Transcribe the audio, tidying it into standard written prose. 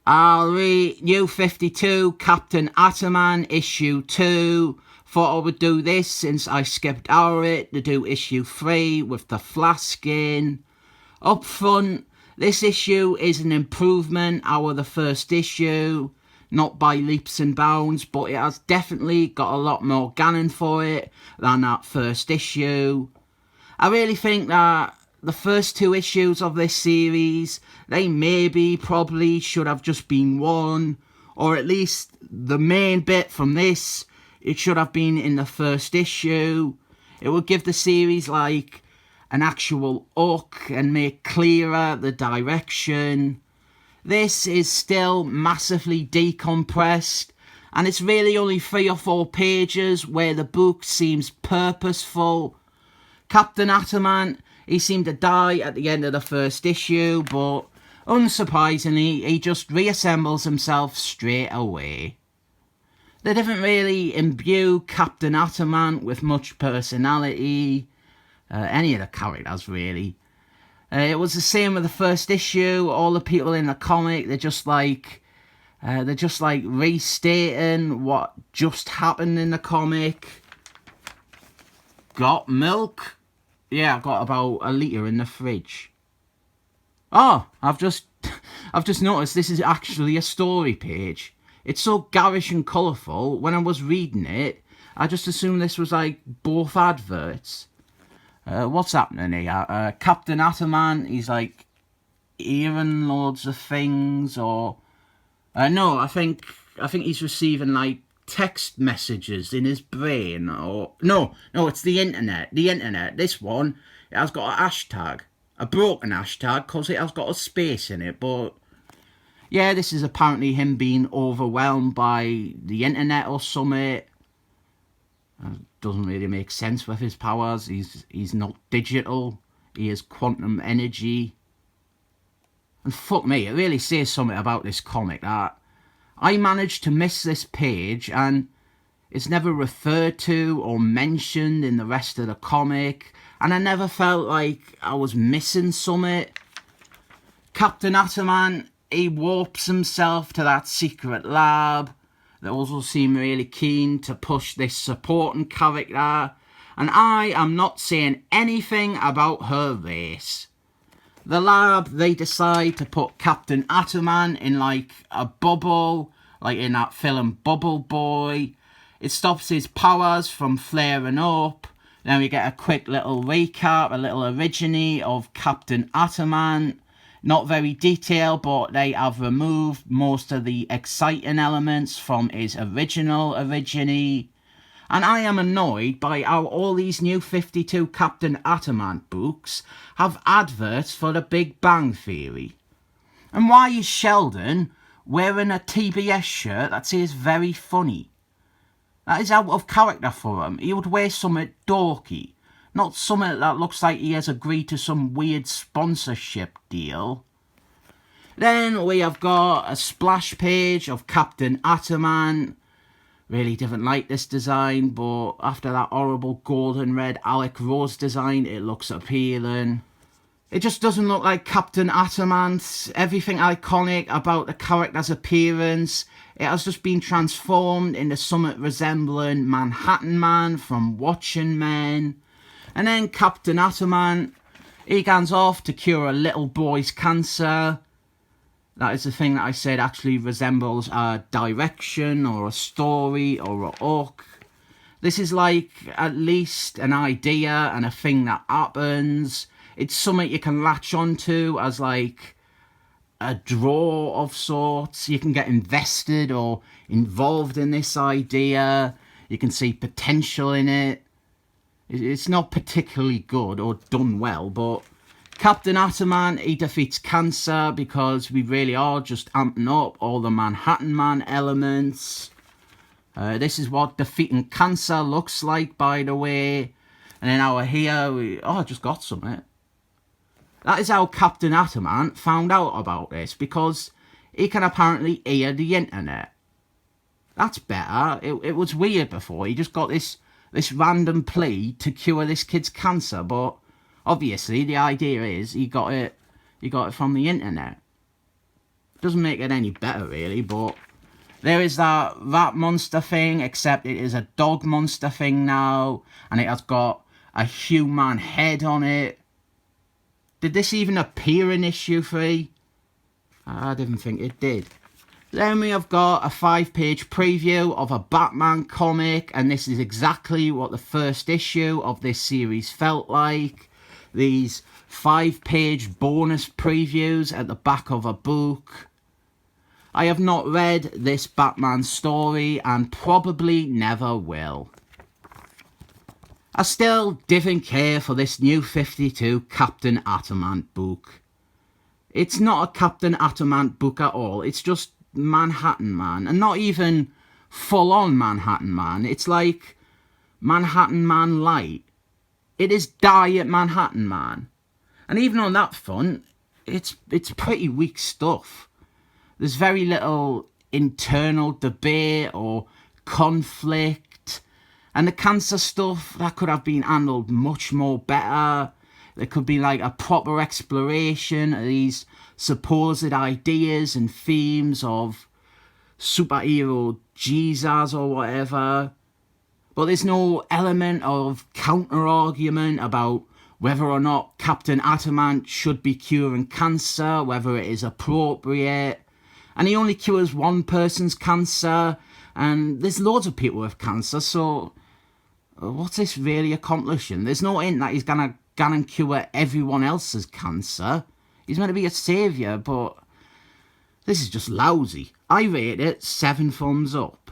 I'll read New 52, Captain Ataman, issue 2. Thought I would do this since I skipped over it to do issue 3 with the flask in. Up front, this issue is an improvement over the first issue. Not by leaps and bounds, but it has definitely got a lot more gammon for it than that first issue. I really think that the first 2 issues of this series, they probably should have just been one, or at least the main bit from this, it should have been in the first issue. It would give the series like an actual hook and make clearer the direction. This is still massively decompressed, and it's really only 3 or 4 pages where the book seems purposeful. Captain Ataman, he seemed to die at the end of the first issue, but unsurprisingly, he just reassembles himself straight away. They didn't really imbue Captain Ataman with much personality, any of the characters really. It was the same with the first issue. All the people in the comic, they're just like restating what just happened in the comic. Got milk? Yeah, I've got about a litre in the fridge. Oh, I've just noticed this is actually a story page. It's so garish and colourful. When I was reading it, I just assumed this was like both adverts. What's happening here? Captain Ataman, he's like hearing loads of things, or no, I think he's receiving like text messages in his brain, or no, it's the internet. This one, it has got a hashtag, a broken hashtag, because it has got a space in it. But yeah, this is apparently him being overwhelmed by the internet or something. Doesn't really make sense with his powers. He's not digital. He is quantum energy. And fuck me, it really says something about this comic that I managed to miss this page and it's never referred to or mentioned in the rest of the comic, and I never felt like I was missing something. Captain Ataman, he warps himself to that secret lab. They also seem really keen to push this supporting character, and I am not saying anything about her race. The lab, they decide to put Captain Ataman in like a bubble, like in that film Bubble Boy. It stops his powers from flaring up. Then we get a quick little recap, a little originy of Captain Ataman. Not very detailed, but they have removed most of the exciting elements from his original originy. And I am annoyed by how all these new 52 Captain Ataman books have adverts for the Big Bang Theory. And why is Sheldon wearing a TBS shirt that says very funny? That is out of character for him. He would wear something dorky. Not something that looks like he has agreed to some weird sponsorship deal. Then we have got a splash page of Captain Ataman. Really didn't like this design, but after that horrible golden red Alec Rose design, it looks appealing. It just doesn't look like Captain Ataman. Everything iconic about the character's appearance, it has just been transformed into something resembling Manhattan Man from Watching Men. And then Captain Ataman, he goes off to cure a little boy's cancer. That is the thing that I said actually resembles a direction or a story or a hook. This is like at least an idea and a thing that happens. It's something you can latch onto as like a draw of sorts. You can get invested or involved in this idea. You can see potential in it. It's not particularly good or done well, but Captain Ataman, he defeats cancer because we really are just amping up all the Manhattan Man elements. This is what defeating cancer looks like, by the way. And then over here, I just got something. That is how Captain Ataman found out about this, because he can apparently hear the internet. That's better. It was weird before. He just got this random plea to cure this kid's cancer, but obviously the idea is he got it from the internet. Doesn't make it any better, really, but there is that rat monster thing, except it is a dog monster thing now, and it has got a human head on it. Did this even appear in issue 3? I didn't think it did. Then we have got a 5-page preview of a Batman comic, and this is exactly what the first issue of this series felt like. These 5-page bonus previews at the back of a book. I have not read this Batman story and probably never will. I still didn't care for this New 52 Captain Atomant book. It's not a Captain Atomant book at all. It's just Manhattan Man, and not even full-on Manhattan Man. It's like Manhattan Man Light. It is Diet Manhattan Man. And even on that front, it's pretty weak stuff. There's very little internal debate or conflict. And the cancer stuff, that could have been handled much more better. There could be like a proper exploration of these supposed ideas and themes of superhero Jesus or whatever. But there's no element of counter-argument about whether or not Captain Atomant should be curing cancer, whether it is appropriate. And he only cures one person's cancer, and there's loads of people with cancer, so what's this really accomplishing? There's no hint that he's gonna cure everyone else's cancer. He's meant to be a saviour, but this is just lousy. I rate it 7 thumbs up.